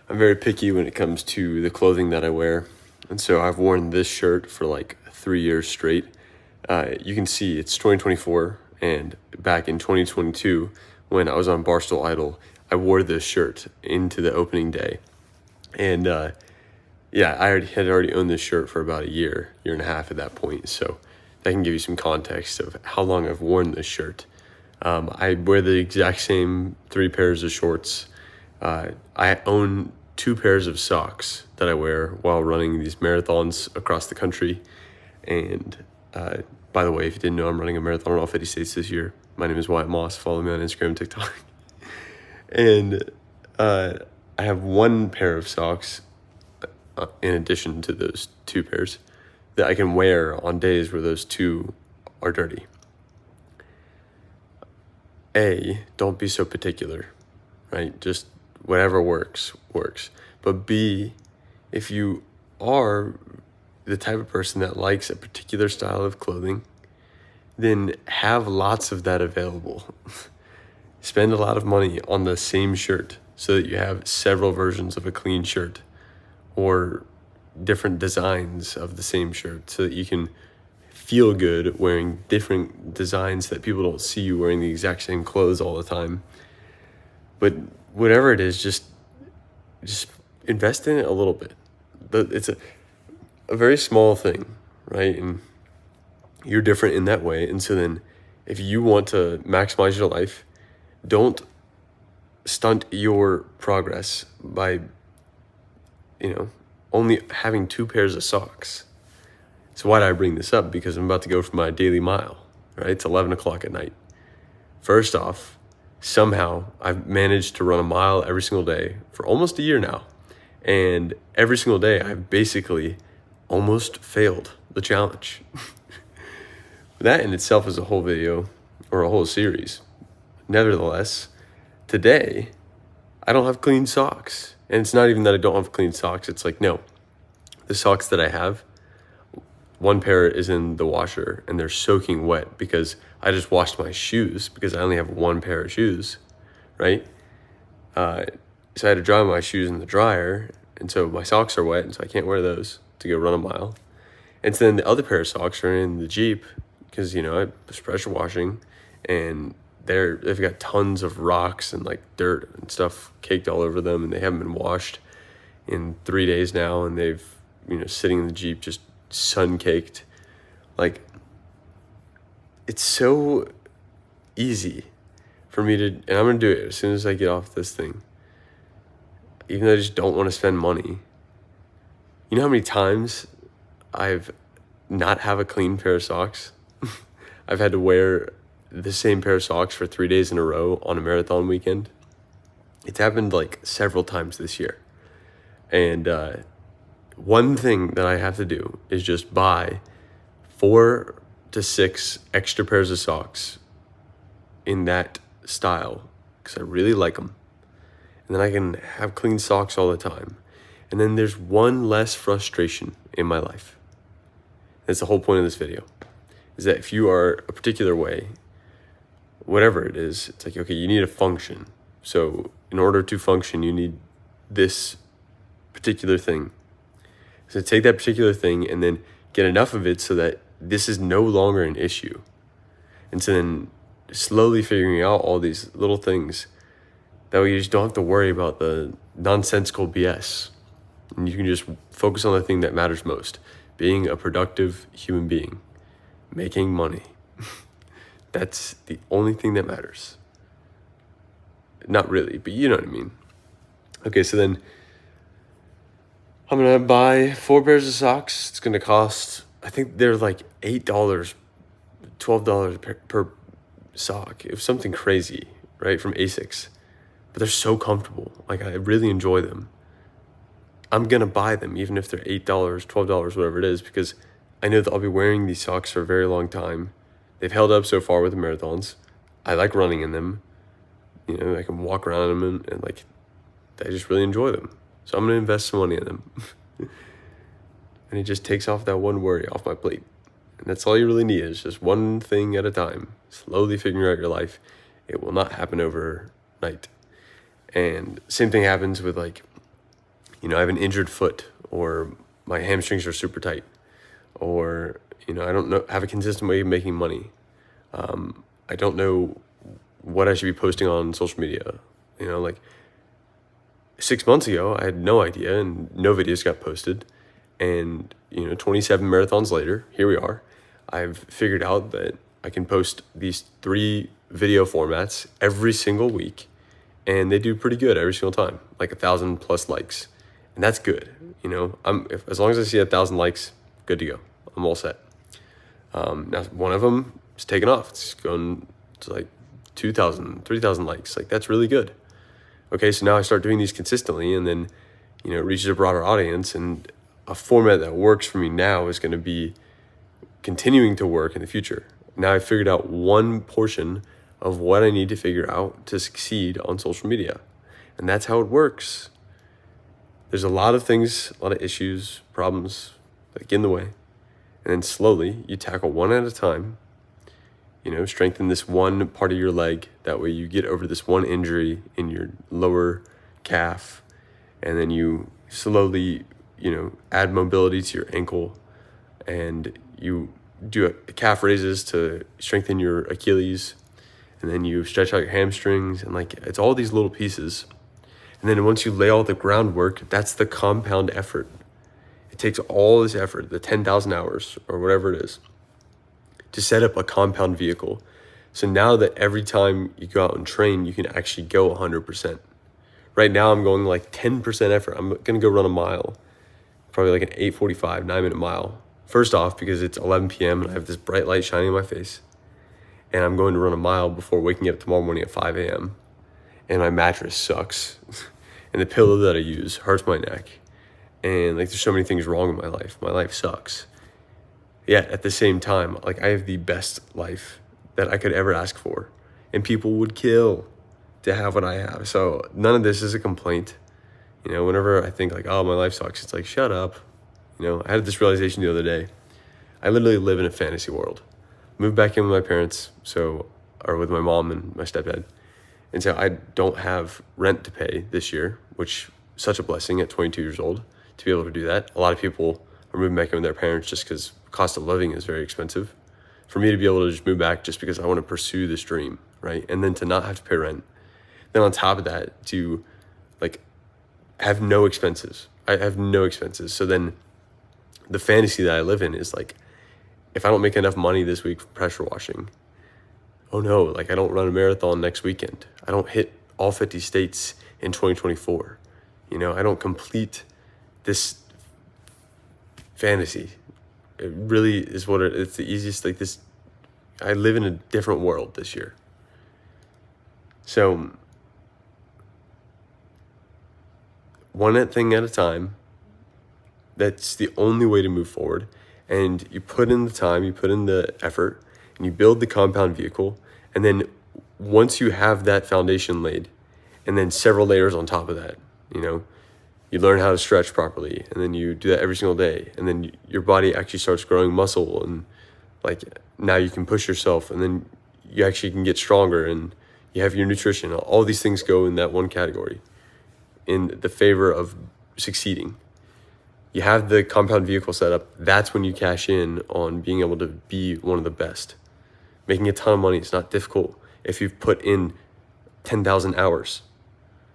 I'm very picky when it comes to the clothing that I wear. And so I've worn this shirt for like 3 years straight. You can see it's 2024, and back in 2022, when I was on Barstool Idol, I wore this shirt into the opening day. And yeah, had already owned this shirt for about a year and a half at that point. So that can give you some context of how long I've worn this shirt. I wear the exact same 3 pairs of shorts. I own 2 pairs of socks that I wear while running these marathons across the country. And by the way, if you didn't know, I'm running a marathon in all 50 states this year. My name is Wyatt Moss. Follow me on Instagram and TikTok. And I have 1 pair of socks in addition to those 2 pairs that I can wear on days where those 2 are dirty. A, don't be so particular, right? Just whatever works. But B, if you are the type of person that likes a particular style of clothing, then have lots of that available. Spend a lot of money on the same shirt so that you have several versions of a clean shirt, or different designs of the same shirt, so that you can feel good wearing different designs, that people don't see you wearing the exact same clothes all the time. But whatever it is, just invest in it a little bit. It's a very small thing, right? And you're different in that way. And so then if you want to maximize your life, don't stunt your progress by, only having 2 pairs of socks. So why did I bring this up? Because I'm about to go for my daily mile, right? It's 11 o'clock at night. First off, somehow I've managed to run a mile every single day for almost a year now. And every single day I've basically almost failed the challenge. That in itself is a whole video or a whole series. Nevertheless, today I don't have clean socks. And it's not even that I don't have clean socks. It's like, no, the socks that I have, 1 pair is in the washer and they're soaking wet because I just washed my shoes because I only have 1 pair of shoes, right? So I had to dry my shoes in the dryer, and so my socks are wet, and so I can't wear those to go run a mile. And so then the other pair of socks are in the Jeep because, I was pressure washing, and they've got tons of rocks and like dirt and stuff caked all over them, and they haven't been washed in 3 days now, and they've, sitting in the Jeep just sun-caked. Like, it's so easy for me to, and I'm going to do it as soon as I get off this thing, even though I just don't want to spend money. You know how many times I've not have a clean pair of socks? I've had to wear the same pair of socks for 3 days in a row on a marathon weekend. It's happened like several times this year. And one thing that I have to do is just buy 4 to 6 extra pairs of socks in that style because I really like them. And then I can have clean socks all the time. And then there's one less frustration in my life. That's the whole point of this video, is that if you are a particular way, whatever it is, it's like, okay, you need a function. So in order to function, you need this particular thing. So take that particular thing and then get enough of it so that this is no longer an issue. And so then slowly figuring out all these little things, that way you just don't have to worry about the nonsensical BS. And you can just focus on the thing that matters most, being a productive human being, making money. That's the only thing that matters. Not really, but you know what I mean. Okay, so then I'm going to buy 4 pairs of socks. It's going to cost, I think they're like $8, $12 per sock. It was something crazy, right, from Asics. But they're so comfortable. Like, I really enjoy them. I'm going to buy them, even if they're $8, $12, whatever it is, because I know that I'll be wearing these socks for a very long time. They've held up so far with the marathons. I like running in them. I can walk around in them, and like, I just really enjoy them. So I'm going to invest some money in them. And it just takes off that one worry off my plate. And that's all you really need, is just one thing at a time. Slowly figuring out your life. It will not happen overnight. And same thing happens with like I have an injured foot, or my hamstrings are super tight, or, I don't know, have a consistent way of making money. I don't know what I should be posting on social media. Like 6 months ago, I had no idea and no videos got posted. And, 27 marathons later, here we are. I've figured out that I can post these 3 video formats every single week, and they do pretty good every single time, like 1,000 plus likes. And that's good. As long as I see 1,000 likes, good to go. I'm all set. Now one of them is taking off. It's going to like 2,000, 3,000 likes. Like, that's really good. Okay, so now I start doing these consistently, and then, it reaches a broader audience, and a format that works for me now is going to be continuing to work in the future. Now I figured out one portion of what I need to figure out to succeed on social media. And that's how it works. There's a lot of things, a lot of issues, problems that get in the way. And then slowly you tackle one at a time. Strengthen this one part of your leg. That way you get over this one injury in your lower calf. And then you slowly, add mobility to your ankle. And you do calf raises to strengthen your Achilles. And then you stretch out your hamstrings. And it's all these little pieces. And then once you lay all the groundwork, that's the compound effort. It takes all this effort, the 10,000 hours or whatever it is, to set up a compound vehicle. So now that every time you go out and train, you can actually go 100%. Right now I'm going 10% effort. I'm going to go run a mile, probably an 8:45, 9-minute mile. First off, because it's 11 p.m. and I have this bright light shining in my face. And I'm going to run a mile before waking up tomorrow morning at 5 a.m. And my mattress sucks. And the pillow that I use hurts my neck. And there's so many things wrong in my life. My life sucks. Yet at the same time, I have the best life that I could ever ask for. And people would kill to have what I have. So none of this is a complaint. Whenever I think oh, my life sucks, it's shut up. I had this realization the other day. I literally live in a fantasy world. Moved back in with my parents, or with my mom and my stepdad. And so I don't have rent to pay this year, which is such a blessing at 22 years old to be able to do that. A lot of people are moving back in with their parents just because cost of living is very expensive. For me to be able to just move back just because I want to pursue this dream, right? And then to not have to pay rent. Then on top of that, to have no expenses. I have no expenses. So then the fantasy that I live in is if I don't make enough money this week for pressure washing, oh no, I don't run a marathon next weekend. I don't hit all 50 states in 2024. I don't complete this fantasy. It really is it's the easiest, this, I live in a different world this year. So, one thing at a time, that's the only way to move forward. And you put in the time, you put in the effort, and you build the compound vehicle. And then once you have that foundation laid, and then several layers on top of that, you learn how to stretch properly, and then you do that every single day. And then your body actually starts growing muscle, and now you can push yourself, and then you actually can get stronger, and you have your nutrition. All these things go in that one category in the favor of succeeding. You have the compound vehicle set up. That's when you cash in on being able to be one of the best. Making a ton of money is not difficult if you've put in 10,000 hours.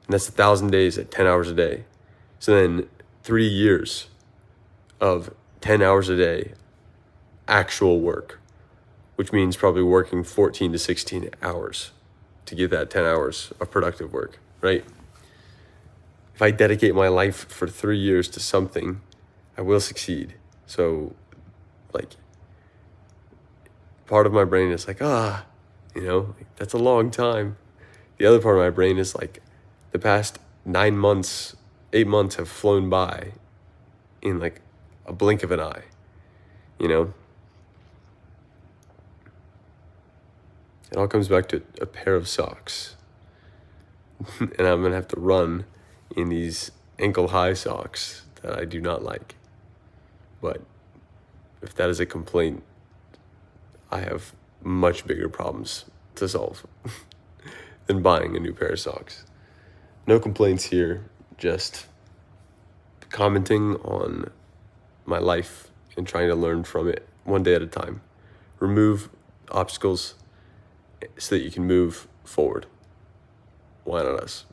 And that's 1,000 days at 10 hours a day. So then 3 years of 10 hours a day, actual work, which means probably working 14 to 16 hours to get that 10 hours of productive work, right? If I dedicate my life for 3 years to something, I will succeed. So, part of my brain is that's a long time. The other part of my brain is the past 9 months, 8 months have flown by in a blink of an eye, It all comes back to a pair of socks. And I'm going to have to run in these ankle-high socks that I do not like. But if that is a complaint, I have much bigger problems to solve than buying a new pair of socks. No complaints here, just commenting on my life and trying to learn from it one day at a time. Remove obstacles so that you can move forward. Why not us?